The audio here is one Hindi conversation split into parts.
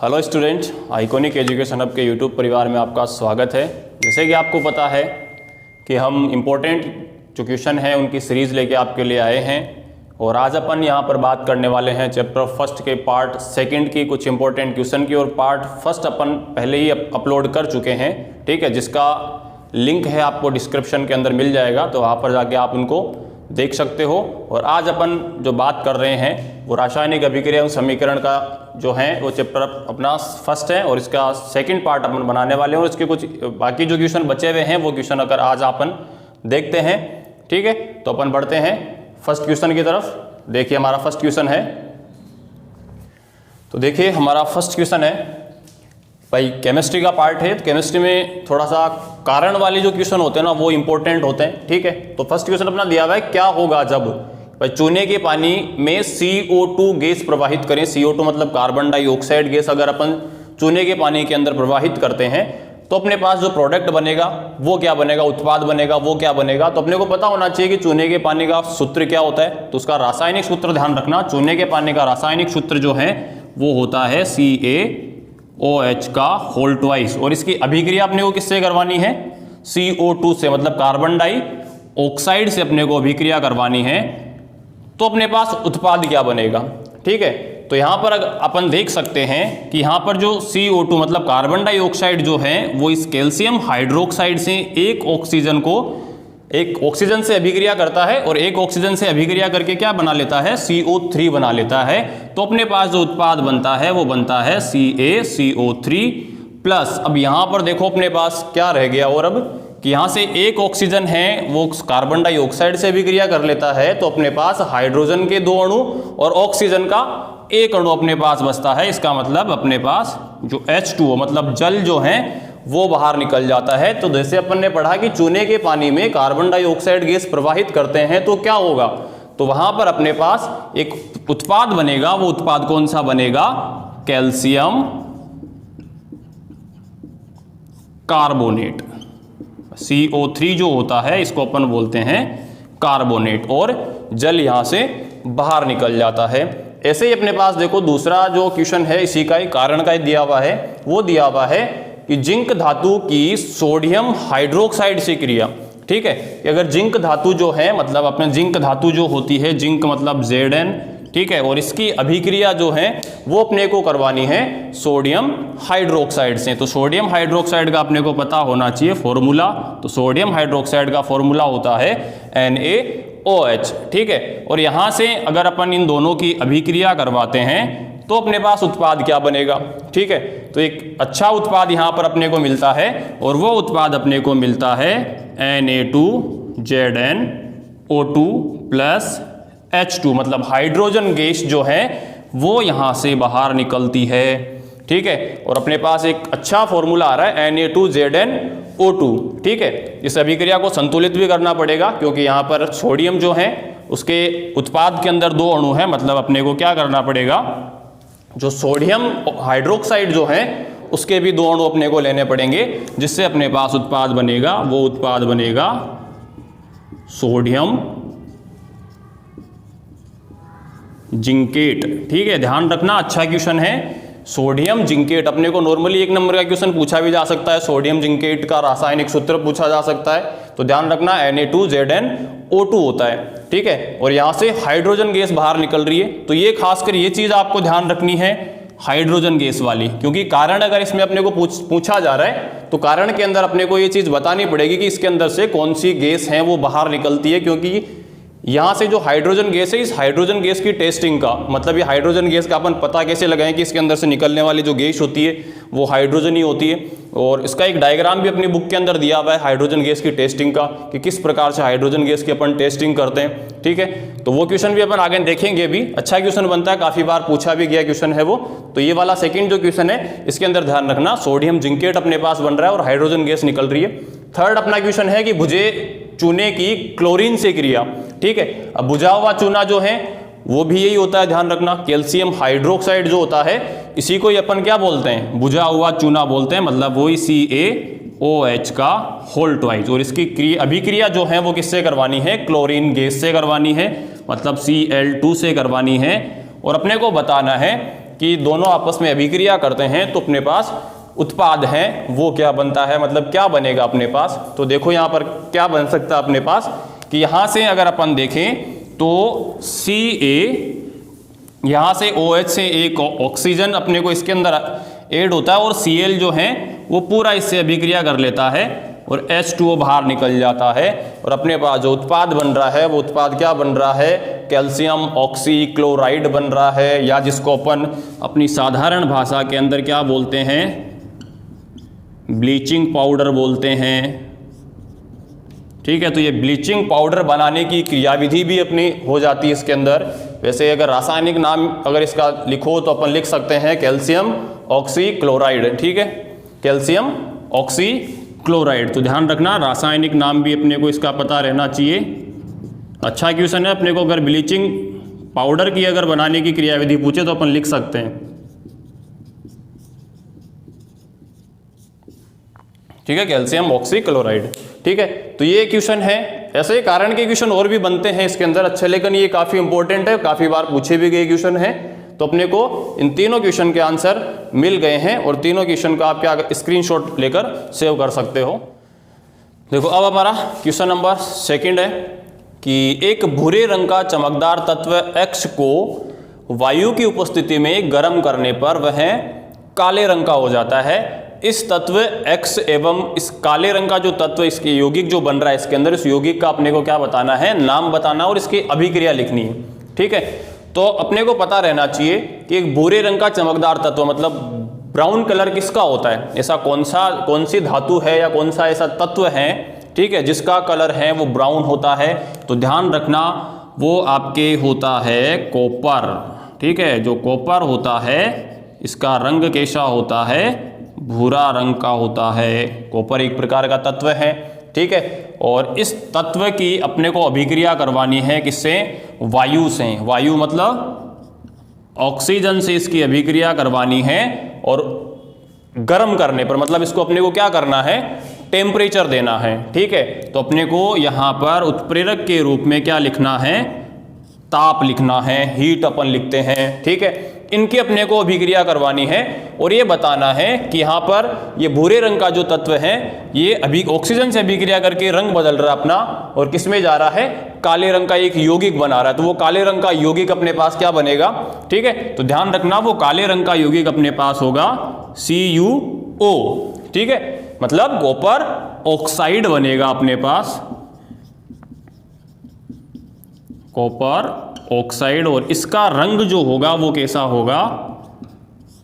Hello student, iconic education hub के यूट्यूब परिवार में आपका स्वागत है। जैसे कि आपको पता है कि हम इम्पोर्टेंट जो क्वेश्चन हैं उनकी सीरीज़ लेके आपके लिए आए हैं और आज अपन यहाँ पर बात करने वाले हैं चैप्टर फर्स्ट के पार्ट सेकंड की कुछ इंपॉर्टेंट क्वेश्चन की। और पार्ट फर्स्ट अपन पहले ही अपलोड कर चुके हैं, ठीक है, जिसका लिंक है आपको डिस्क्रिप्शन के अंदर मिल जाएगा, तो वहाँ पर जाके आप उनको देख सकते हो। और आज अपन जो बात कर रहे हैं वो रासायनिक अभिक्रिया एवं समीकरण का जो है वो चैप्टर अपना फर्स्ट है और इसका सेकंड पार्ट अपन बनाने वाले हैं। और इसके कुछ बाकी जो क्वेश्चन बचे हुए हैं वो क्वेश्चन अगर आज अपन देखते हैं, ठीक है, तो अपन बढ़ते हैं फर्स्ट क्वेश्चन की तरफ। देखिए हमारा फर्स्ट क्वेश्चन है, तो देखिए हमारा फर्स्ट क्वेश्चन है भाई केमिस्ट्री का पार्ट है। तो केमिस्ट्री में थोड़ा सा कारण वाले जो क्वेश्चन होते हैं ना वो इंपॉर्टेंट होते हैं, ठीक है। तो फर्स्ट क्वेश्चन अपना दिया हुआ है, क्या होगा जब भाई चूने के पानी में CO2 गैस प्रवाहित करें। CO2 मतलब कार्बन डाइऑक्साइड गैस अगर अपन चूने के पानी के अंदर प्रवाहित करते हैं तो अपने पास जो प्रोडक्ट बनेगा वो क्या बनेगा, उत्पाद बनेगा वो क्या बनेगा। तो अपने को पता होना चाहिए कि चूने के पानी का सूत्र क्या होता है। तो उसका रासायनिक सूत्र ध्यान रखना, चूने के पानी का रासायनिक सूत्र जो है वो होता है CaOH का होल ट्वाइस। और इसकी अभिक्रिया अपने को किससे करवानी है, CO2 से, मतलब कार्बन डाइऑक्साइड से अपने को अभिक्रिया करवानी है। तो अपने पास उत्पाद क्या बनेगा, ठीक है। तो यहां पर अपन देख सकते हैं कि यहां पर जो CO2 मतलब कार्बन डाइऑक्साइड जो है वो इस कैल्शियम हाइड्रोक्साइड से एक ऑक्सीजन से अभिक्रिया करता है और एक ऑक्सीजन से अभिक्रिया करके क्या बना लेता है, CO3 बना लेता है। तो अपने पास जो उत्पाद बनता है वो बनता है CaCO3 प्लस। अब यहां पर देखो अपने पास क्या रह गया, और अब कि यहां से एक ऑक्सीजन है वो कार्बन डाइऑक्साइड से अभिक्रिया कर लेता है, तो अपने पास हाइड्रोजन के 2 अणु और ऑक्सीजन का 1 अणु अपने पास बचता है। इसका मतलब अपने पास जो H2O मतलब जल जो है वो बाहर निकल जाता है। तो जैसे अपन ने पढ़ा कि चूने के पानी में कार्बन डाइऑक्साइड गैस प्रवाहित करते हैं तो क्या होगा, तो वहां पर अपने पास एक उत्पाद बनेगा। वो उत्पाद कौन सा बनेगा, कैल्शियम कार्बोनेट। CO3 जो होता है इसको अपन बोलते हैं कार्बोनेट, और जल यहां से बाहर निकल जाता है। ऐसे ही अपने पास देखो दूसरा जो क्वेश्चन है इसी का ही कारण का ही दिया हुआ है। वो दिया हुआ है कि जिंक धातु की सोडियम हाइड्रोक्साइड से क्रिया, ठीक है। कि अगर जिंक धातु जो है मतलब अपने जिंक धातु जो होती है, जिंक मतलब Zn, ठीक है, और इसकी अभिक्रिया जो है वो अपने को करवानी है सोडियम हाइड्रोक्साइड से। तो सोडियम हाइड्रोक्साइड का अपने को पता होना चाहिए फॉर्मूला। तो सोडियम हाइड्रोक्साइड का फॉर्मूला होता है NaOH, ठीक है। और यहां से अगर अपन इन दोनों की अभिक्रिया करवाते हैं तो अपने पास उत्पाद क्या बनेगा, ठीक है। तो एक अच्छा उत्पाद यहां पर अपने को मिलता है और वो उत्पाद अपने को मिलता है Na2ZnO2 प्लस H2 मतलब हाइड्रोजन गैस जो है वो यहां से बाहर निकलती है, ठीक है। और अपने पास एक अच्छा फॉर्मूला आ रहा है Na2ZnO2, ठीक है। इस अभिक्रिया को संतुलित भी करना पड़ेगा क्योंकि यहां पर सोडियम जो है उसके उत्पाद के अंदर 2 अणु है, मतलब अपने को क्या करना पड़ेगा, जो सोडियम हाइड्रोक्साइड जो है उसके भी 2 अणु अपने को लेने पड़ेंगे, जिससे अपने पास उत्पाद बनेगा। वो उत्पाद बनेगा सोडियम जिंकेट, ठीक है। ध्यान रखना, अच्छा क्वेश्चन है सोडियम जिंकेट। अपने को नॉर्मली 1 नंबर का क्वेश्चन पूछा भी जा सकता है, सोडियम जिंकेट का रासायनिक सूत्र पूछा जा सकता है। तो ध्यान रखना Na2ZnO2 होता है, ठीक है। और यहां से हाइड्रोजन गैस बाहर निकल रही है। तो ये खासकर ये चीज आपको ध्यान रखनी है हाइड्रोजन गैस वाली, क्योंकि कारण अगर इसमें अपने को पूछा जा रहा है तो कारण के अंदर अपने को ये चीज बतानी पड़ेगी कि इसके अंदर से कौन सी गैस है वो बाहर निकलती है। क्योंकि यहां से जो हाइड्रोजन गैस है, इस हाइड्रोजन गैस की टेस्टिंग का मतलब ये हाइड्रोजन गैस का अपन पता कैसे लगाएं कि इसके अंदर से निकलने वाली जो गैस होती है वो हाइड्रोजन ही होती है। और इसका एक डायग्राम भी अपनी बुक के अंदर दिया हुआ है हाइड्रोजन गैस की टेस्टिंग का, कि किस प्रकार से हाइड्रोजन गैस की अपन टेस्टिंग करते हैं, ठीक है। तो वो क्वेश्चन भी अपन आगे देखेंगे भी। अच्छा क्वेश्चन बनता है, काफी बार पूछा भी गया क्वेश्चन है वो। तो ये वाला सेकेंड जो क्वेश्चन है इसके अंदर ध्यान रखना, सोडियम जिंकेट अपने पास बन रहा है और हाइड्रोजन गैस निकल रही है। थर्ड अपना क्वेश्चन है कि भुजे चूने की क्लोरीन से क्रिया, ठीक है। अब बुझा हुआ चूना जो है वो भी यही होता है, ध्यान रखना, कैल्शियम हाइड्रोक्साइड जो होता है इसी को अपन क्या बोलते हैं, बुझा हुआ चूना बोलते हैं, मतलब वही CaOH का होल ट्वाइस। और इसकी अभिक्रिया जो है वो किससे करवानी है, क्लोरीन गैस से करवानी है, मतलब Cl2 से करवानी है। और अपने को बताना है कि दोनों आपस में अभिक्रिया करते हैं तो अपने पास उत्पाद है वो क्या बनता है, मतलब क्या बनेगा अपने पास। तो देखो यहाँ पर क्या बन सकता है अपने पास कि यहाँ से अगर अपन देखें तो Ca, यहाँ से OH से एक ऑक्सीजन अपने को इसके अंदर ऐड होता है और Cl जो है वो पूरा इससे अभिक्रिया कर लेता है और H2O बाहर निकल जाता है और अपने पास जो उत्पाद बन रहा है वो उत्पाद क्या बन रहा है, कैल्शियम ऑक्सी क्लोराइड बन रहा है, या जिसको अपन अपनी साधारण भाषा के अंदर क्या बोलते हैं, ब्लीचिंग पाउडर बोलते हैं। ठीक है, तो ये ब्लीचिंग पाउडर बनाने की क्रियाविधि भी अपनी हो जाती है इसके अंदर। वैसे अगर रासायनिक नाम अगर इसका लिखो तो अपन लिख सकते हैं कैल्शियम ऑक्सी क्लोराइड। ठीक है, कैल्शियम ऑक्सी क्लोराइड। तो ध्यान रखना रासायनिक नाम भी अपने को इसका पता रहना चाहिए। अच्छा क्वेश्चन है, अपने को अगर ब्लीचिंग पाउडर की अगर बनाने की क्रियाविधि पूछे तो अपन लिख सकते हैं। ठीक है, कैल्शियम ऑक्सी क्लोराइड। ठीक है, तो ये क्वेश्चन है। ऐसे ही कारण के क्वेश्चन और भी बनते हैं इसके अंदर अच्छे, लेकिन ये काफी इंपॉर्टेंट है, काफी बार पूछे भी गए क्वेश्चन है। तो अपने को इन तीनों क्वेश्चन के आंसर मिल गए हैं और तीनों क्वेश्चन का आप क्या स्क्रीनशॉट लेकर सेव कर सकते हो। देखो अब हमारा क्वेश्चन नंबर 2 है कि एक भूरे रंग का चमकदार तत्व X को वायु की उपस्थिति में गर्म करने पर वह काले रंग का हो जाता है। इस तत्व X एवं इस काले रंग का जो तत्व इसके यौगिक जो बन रहा है इसके अंदर, इस यौगिक का अपने को क्या बताना है, नाम बताना और इसकी अभिक्रिया लिखनी है। ठीक है, तो अपने को पता रहना चाहिए कि एक भूरे रंग का चमकदार तत्व मतलब ब्राउन कलर किसका होता है, ऐसा कौन सी धातु है या कौन सा ऐसा तत्व है, ठीक है, जिसका कलर है वो ब्राउन होता है। तो ध्यान रखना वो आपके होता है कॉपर। ठीक है, जो कॉपर होता है इसका रंग कैसा होता है, भूरा रंग का होता है। कॉपर एक प्रकार का तत्व है। ठीक है, और इस तत्व की अपने को अभिक्रिया करवानी है किससे, वायु से। वायु मतलब ऑक्सीजन से इसकी अभिक्रिया करवानी है और गर्म करने पर मतलब इसको अपने को क्या करना है, टेम्परेचर देना है। ठीक है, तो अपने को यहाँ पर उत्प्रेरक के रूप में क्या लिखना है, ताप लिखना है, हीट अपन लिखते हैं। ठीक है, इनकी अपने को अभिक्रिया करवानी है और ये बताना है कि यहाँ पर ये भूरे रंग का जो तत्व है ये अभी ऑक्सीजन से अभिक्रिया करके रंग बदल रहा है अपना और किस में जा रहा है, काले रंग का एक यौगिक बना रहा है। तो वो काले रंग का यौगिक अपने पास क्या बनेगा। ठीक है, तो ध्यान रखना वो काले रंग का यौगिक अपने पास होगा CuO। ठीक है, मतलब कॉपर ऑक्साइड बनेगा अपने पास, कॉपर ऑक्साइड, और इसका रंग जो होगा वो कैसा होगा,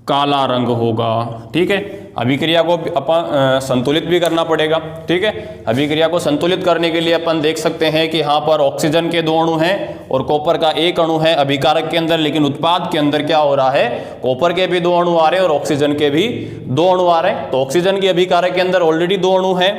काला रंग होगा। ठीक है, अभिक्रिया को अपन संतुलित भी करना पड़ेगा। ठीक है, अभिक्रिया को संतुलित करने के लिए अपन देख सकते हैं कि यहाँ पर ऑक्सीजन के 2 अणु हैं और कॉपर का 1 अणु है अभिकारक के अंदर, लेकिन उत्पाद के अंदर क्या हो रहा है, कॉपर के भी 2 अणु आ रहे हैं और ऑक्सीजन के भी 2 अणु आ रहे हैं। तो ऑक्सीजन की अभिकारक के अंदर ऑलरेडी 2 अणु है,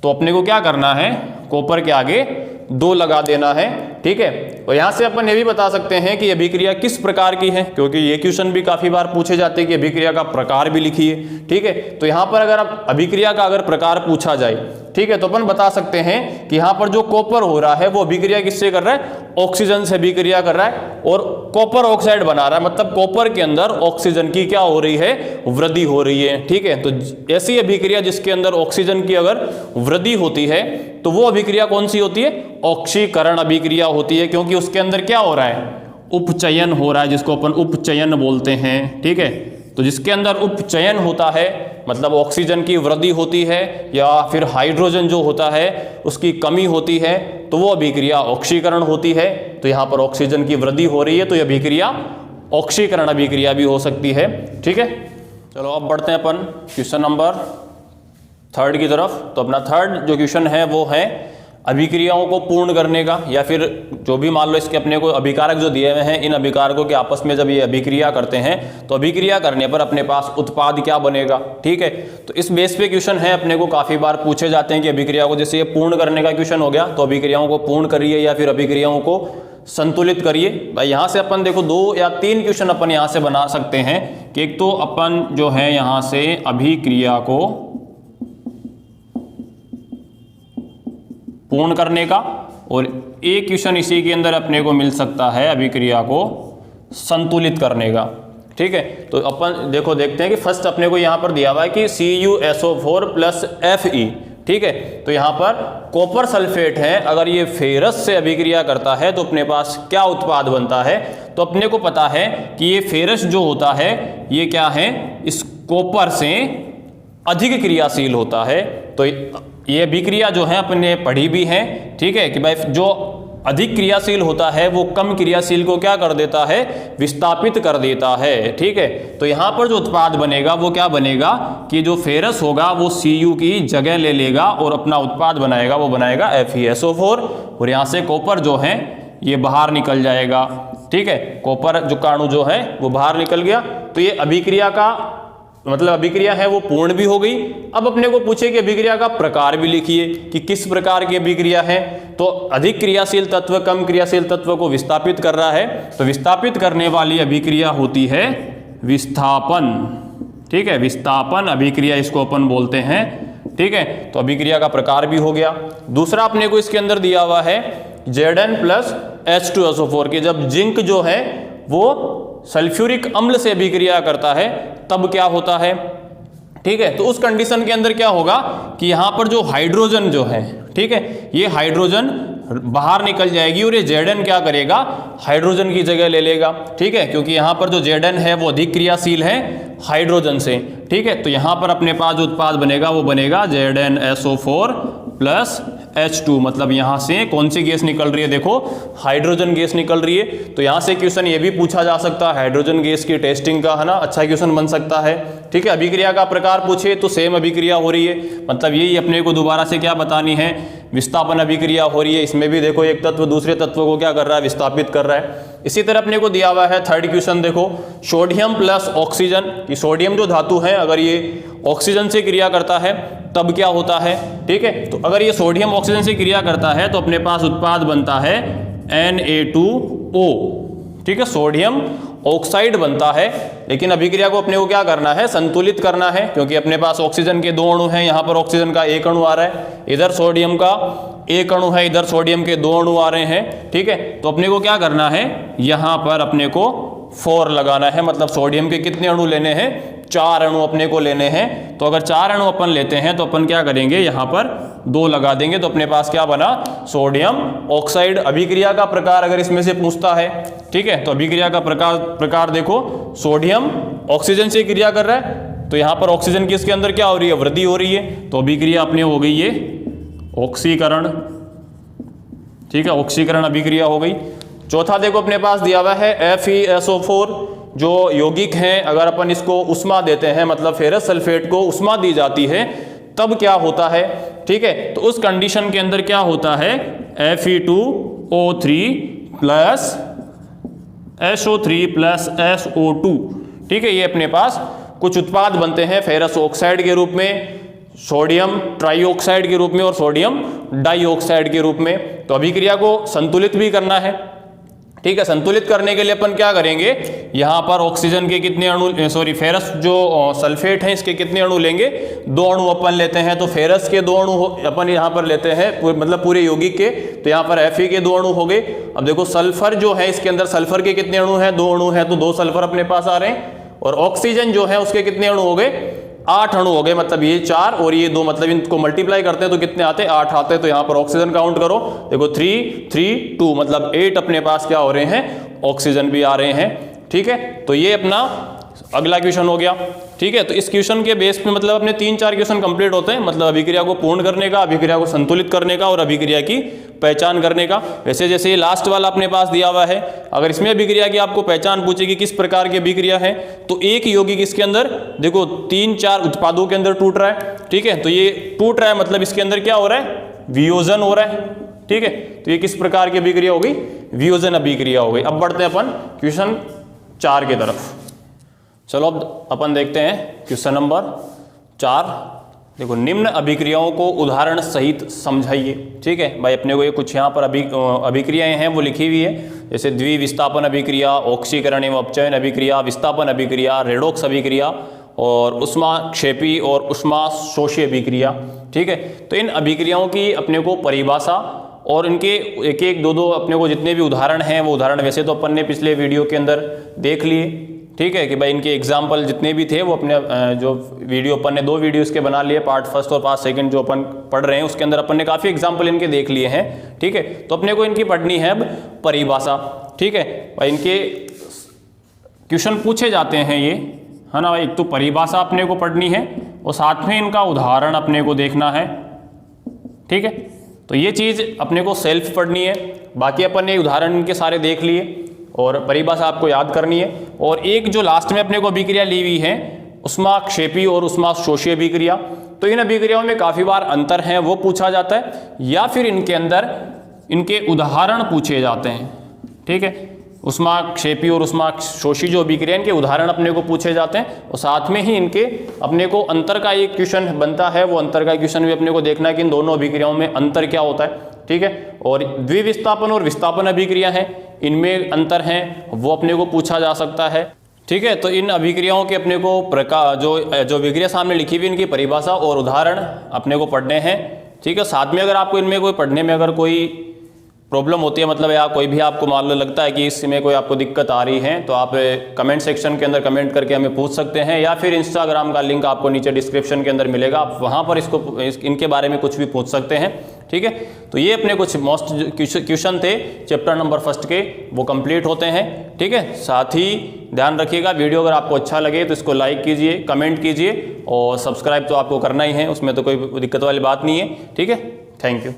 तो अपने को क्या करना है, कॉपर के आगे 2 लगा देना है। ठीक है, और यहां से अपन ये भी बता सकते हैं कि अभिक्रिया किस प्रकार की है, क्योंकि ये क्वेश्चन भी काफी बार पूछे जाते हैं कि अभिक्रिया का प्रकार भी लिखिए। ठीक है, तो यहां पर अगर आप अभिक्रिया का अगर प्रकार पूछा जाए, ठीक है, तो अपन बता सकते हैं कि यहां पर जो कॉपर हो रहा है वो अभिक्रिया किससे कर रहा है, ऑक्सीजन से अभिक्रिया कर रहा है और कॉपर ऑक्साइड बना रहा है, मतलब कॉपर के अंदर ऑक्सीजन की क्या हो रही है, वृद्धि हो रही है। ठीक है, तो ऐसी अभिक्रिया जिसके अंदर ऑक्सीजन की अगर वृद्धि होती है तो वो अभिक्रिया कौन सी होती है, ऑक्सीकरण अभिक्रिया होती है, क्योंकि उसके अंदर क्या हो रहा है, उपचयन हो रहा है, जिसको अपन उपचयन बोलते हैं। ठीक है, तो जिसके अंदर उपचयन होता है मतलब ऑक्सीजन की वृद्धि होती है या फिर हाइड्रोजन जो होता है उसकी कमी होती है, तो वो अभिक्रिया ऑक्सीकरण होती है। तो यहाँ पर ऑक्सीजन की वृद्धि हो रही है तो यह अभिक्रिया ऑक्सीकरण अभिक्रिया भी हो सकती है। ठीक है, चलो अब बढ़ते हैं अपन क्वेश्चन नंबर 3 की तरफ। तो अपना 3rd जो क्वेश्चन है वो है अभिक्रियाओं को पूर्ण करने का, या फिर जो भी मान लो इसके अपने को अभिकारक जो दिए हुए हैं, इन अभिकारकों के आपस में जब ये अभिक्रिया करते हैं तो अभिक्रिया करने पर अपने पास उत्पाद क्या बनेगा। ठीक है, तो इस बेस पे क्वेश्चन है, अपने को काफी बार पूछे जाते हैं कि अभिक्रिया को, जैसे ये पूर्ण करने का क्वेश्चन हो गया तो अभिक्रियाओं को पूर्ण करिए या फिर अभिक्रियाओं को संतुलित करिए। भाई यहाँ से अपन देखो 2 या 3 क्वेश्चन अपन यहाँ से बना सकते हैं कि एक तो अपन जो है यहाँ से अभिक्रिया को पूर्ण करने का, और एक क्वेश्चन इसी के अंदर अपने को मिल सकता है अभिक्रिया को संतुलित करने का। ठीक है। तो अपन देखो देखते हैं कि फर्स्ट अपने को यहाँ पर दिया हुआ है कि CuSO4 प्लस Fe, ठीक है। तो यहाँ पर कॉपर सल्फेट है, अगर ये फेरस से अभिक्रिया करता है तो अपने पास क्या उत्पाद बनता है। तो अपने को पता है कि ये फेरस जो होता है ये क्या है, इस कॉपर से अधिक क्रियाशील होता है। तो ये अभिक्रिया जो है अपने पढ़ी भी है, ठीक है, कि भाई जो अधिक क्रियाशील होता है वो कम क्रियाशील को क्या कर देता है, विस्थापित कर देता है, ठीक है। तो यहाँ पर जो उत्पाद बनेगा वो क्या बनेगा कि जो फेरस होगा वो Cu की जगह ले लेगा और अपना उत्पाद बनाएगा, वो बनाएगा FeSO4, और यहाँ से कॉपर जो है ये बाहर निकल जाएगा, ठीक है। कॉपर जो का अणु जो है वो बाहर निकल गया। तो ये अभिक्रिया का मतलब अभिक्रिया है वो पूर्ण भी हो गई। अब अपने को पूछे कि अभिक्रिया का प्रकार भी लिखिए कि किस प्रकार की अभिक्रिया है। तो अधिक क्रियाशील तत्व कम क्रियाशील तत्व को विस्थापित कर रहा है, तो विस्थापित करने वाली अभिक्रिया होती है विस्थापन, ठीक है। विस्थापन अभिक्रिया इसको अपन बोलते हैं, ठीक है। तो अभिक्रिया का प्रकार भी हो गया। दूसरा अपने को इसके अंदर दिया हुआ है Zn प्लस H2SO4 के जब जिंक जो है वो सल्फ्यूरिक अम्ल से अभिक्रिया करता है तब क्या होता है, ठीक है। तो उस कंडीशन के अंदर क्या होगा कि यहाँ पर जो हाइड्रोजन जो है, ठीक है, ये हाइड्रोजन बाहर निकल जाएगी और ये Zn क्या करेगा, हाइड्रोजन की जगह ले लेगा, ठीक है, क्योंकि यहाँ पर जो Zn है वो अधिक क्रियाशील है हाइड्रोजन से, ठीक है। तो यहाँ पर अपने पास जो उत्पाद बनेगा वो बनेगा ZnSO4 प्लस H2, मतलब यहाँ से कौन सी गैस निकल रही है, देखो हाइड्रोजन गैस निकल रही है। तो यहाँ से क्वेश्चन ये भी पूछा जा सकता है हाइड्रोजन गैस की टेस्टिंग का, है ना, अच्छा क्वेश्चन बन सकता है, ठीक है। अभिक्रिया का प्रकार पूछे तो सेम अभिक्रिया हो रही है, मतलब यही अपने को दोबारा से क्या बतानी है, विस्थापन अभिक्रिया हो रही है। इसमें भी देखो एक तत्व दूसरे तत्व को क्या कर रहा है, विस्थापित कर रहा है। इसी तरह अपने को दिया हुआ है थर्ड क्वेश्चन, देखो सोडियम प्लस ऑक्सीजन, कि सोडियम जो धातु है अगर ये ऑक्सीजन से क्रिया करता है तब क्या होता है, ठीक है। तो अगर ये सोडियम ऑक्सीजन से क्रिया करता है तो अपने पास उत्पाद बनता है Na2O, ठीक है, सोडियम ऑक्साइड बनता है। लेकिन अभिक्रिया को अपने को क्या करना है, संतुलित करना है, क्योंकि अपने पास ऑक्सीजन के 2 अणु हैं, यहाँ पर ऑक्सीजन का 1 अणु आ रहा है, इधर सोडियम का 1 अणु है, इधर सोडियम के 2 अणु आ रहे हैं, ठीक है। तो अपने को क्या करना है, यहाँ पर अपने को 4 लगाना है, मतलब सोडियम के कितने अणु लेने हैं, 4 अणु अपने को लेने हैं। तो अगर 4 अणु अपन लेते हैं तो अपन क्या करेंगे, यहाँ पर 2 लगा देंगे, तो अपने पास क्या बना, सोडियम ऑक्साइड। अभिक्रिया का प्रकार अगर इसमें से पूछता है, ठीक है, तो अभिक्रिया का प्रकार देखो, सोडियम ऑक्सीजन से क्रिया कर रहा है, तो यहाँ पर ऑक्सीजन की इसके अंदर क्या हो रही है, वृद्धि हो रही है, तो अभिक्रिया अपने हो गई ये ऑक्सीकरण, ठीक है, ऑक्सीकरण अभिक्रिया हो गई। चौथा देखो अपने पास दिया हुआ है FeSO4, जो यौगिक हैं अगर अपन इसको उष्मा देते हैं, मतलब फेरस सल्फेट को उष्मा दी जाती है तब क्या होता है, ठीक है। तो उस कंडीशन के अंदर क्या होता है, Fe2O3 plus SO3 plus SO2, ठीक है। ये अपने पास कुछ उत्पाद बनते हैं फेरस ऑक्साइड के रूप में, सोडियम ट्राइऑक्साइड के रूप में और सोडियम डाइऑक्साइड के रूप में। तो अभिक्रिया को संतुलित भी करना है, ठीक है। संतुलित करने के लिए अपन क्या करेंगे, यहाँ पर ऑक्सीजन के कितने अणु, फेरस जो सल्फेट है इसके कितने अणु लेंगे, 2 अणु अपन लेते हैं। तो फेरस के 2 अणु अपन यहाँ पर लेते हैं, मतलब पूरे यौगिक के, तो यहाँ पर Fe के 2 अणु हो गए। अब देखो सल्फर जो है इसके अंदर सल्फर के कितने अणु हैं, 2 अणु हैं, तो 2 सल्फर अपने पास आ रहे हैं। और ऑक्सीजन जो है उसके कितने अणु हो गए, 8 अणु हो गए, मतलब ये 4 और ये 2, मतलब इनको मल्टीप्लाई करते हैं तो कितने आते हैं, 8 आते हैं। तो यहाँ पर ऑक्सीजन काउंट करो, देखो 3 3 2, मतलब 8 अपने पास क्या हो रहे हैं, ऑक्सीजन भी आ रहे हैं, ठीक है। तो ये अपना अगला क्वेश्चन हो गया, ठीक है। तो इस क्वेश्चन के बेस पे मतलब अपने 3-4 क्वेश्चन कंप्लीट होते हैं, मतलब अभिक्रिया को पूर्ण करने का, अभिक्रिया को संतुलित करने का और अभिक्रिया की पहचान करने का। वैसे जैसे ये लास्ट वाला अपने पास दिया हुआ है, अगर इसमें अभिक्रिया की आपको पहचान पूछेगी किस प्रकार की अभिक्रिया है, तो एक यौगिक इसके अंदर देखो 3-4 उत्पादों के अंदर टूट रहा है, ठीक है। तो ये टूट रहा है मतलब इसके अंदर क्या हो रहा है, वियोजन हो रहा है, ठीक है। तो ये किस प्रकार की अभिक्रिया हो गई, वियोजन अभिक्रिया हो गई। अब बढ़ते हैं अपन क्वेश्चन 4 की तरफ। चलो अब अपन देखते हैं क्वेश्चन नंबर 4। देखो, निम्न अभिक्रियाओं को उदाहरण सहित समझाइए, ठीक है भाई। अपने को ये कुछ यहाँ पर अभिक्रियाएं हैं वो लिखी हुई है, जैसे द्विविस्थापन अभिक्रिया, ऑक्सीकरण एवं अपचयन अभिक्रिया, विस्थापन अभिक्रिया, रेडॉक्स अभिक्रिया और उष्माक्षेपी और उष्माशोषी अभिक्रिया, ठीक है। तो इन अभिक्रियाओं की अपने को परिभाषा और इनके एक-एक 2-2 अपने को जितने भी उदाहरण हैं वो उदाहरण वैसे तो अपन ने पिछले वीडियो के अंदर देख लिए, ठीक है, कि भाई इनके एग्जाम्पल जितने भी थे वो अपने जो वीडियो अपन ने 2 वीडियोस के बना लिए, पार्ट फर्स्ट और पार्ट सेकंड जो अपन पढ़ रहे हैं उसके अंदर अपन ने काफ़ी एग्जाम्पल इनके देख लिए हैं। ठीक है, तो अपने को इनकी पढ़नी है अब परिभाषा। ठीक है भाई, इनके क्वेश्चन पूछे जाते हैं ये, है ना भाई। एक तो परिभाषा अपने को पढ़नी है और साथ में इनका उदाहरण अपने को देखना है। ठीक है, तो ये चीज़ अपने को सेल्फ पढ़नी है। बाकी अपन ने उदाहरण इनके सारे देख लिए और परिभाषा आपको याद करनी है। और एक जो लास्ट में अपने को अभिक्रिया ली हुई है ऊष्माक्षेपी और ऊष्माशोषी अभिक्रिया, तो इन अभिक्रियाओं में काफ़ी बार अंतर है वो पूछा जाता है, या फिर इनके अंदर इनके उदाहरण पूछे जाते हैं। ठीक है, ऊष्माक्षेपी और ऊष्माशोषी जो अभिक्रिया इनके उदाहरण अपने को पूछे जाते हैं और साथ में ही इनके अपने को अंतर का एक क्वेश्चन बनता है, वो अंतर का क्वेश्चन भी अपने को देखना है कि इन दोनों अभिक्रियाओं में अंतर क्या होता है। ठीक है, और द्विविस्थापन और विस्थापन अभिक्रिया है, इनमें अंतर है वो अपने को पूछा जा सकता है। ठीक है, तो इन अभिक्रियाओं के अपने को प्रकार जो अभिक्रिया सामने लिखी हुई इनकी परिभाषा और उदाहरण अपने को पढ़ने हैं। ठीक है, साथ में अगर आपको इनमें कोई पढ़ने में अगर कोई प्रॉब्लम होती है, मतलब या कोई भी आपको मान लो लगता है कि इसमें कोई आपको दिक्कत आ रही है, तो आप कमेंट सेक्शन के अंदर कमेंट करके हमें पूछ सकते हैं, या फिर इंस्टाग्राम का लिंक आपको नीचे डिस्क्रिप्शन के अंदर मिलेगा, आप वहाँ पर इनके बारे में कुछ भी पूछ सकते हैं। ठीक है, तो ये अपने कुछ मोस्ट क्वेश्चन थे चैप्टर नंबर 1 के, वो कंप्लीट होते हैं। ठीक है, साथ ही ध्यान रखिएगा वीडियो अगर आपको अच्छा लगे तो इसको लाइक कीजिए, कमेंट कीजिए और सब्सक्राइब तो आपको करना ही है, उसमें तो कोई दिक्कत वाली बात नहीं है। ठीक है, थैंक यू।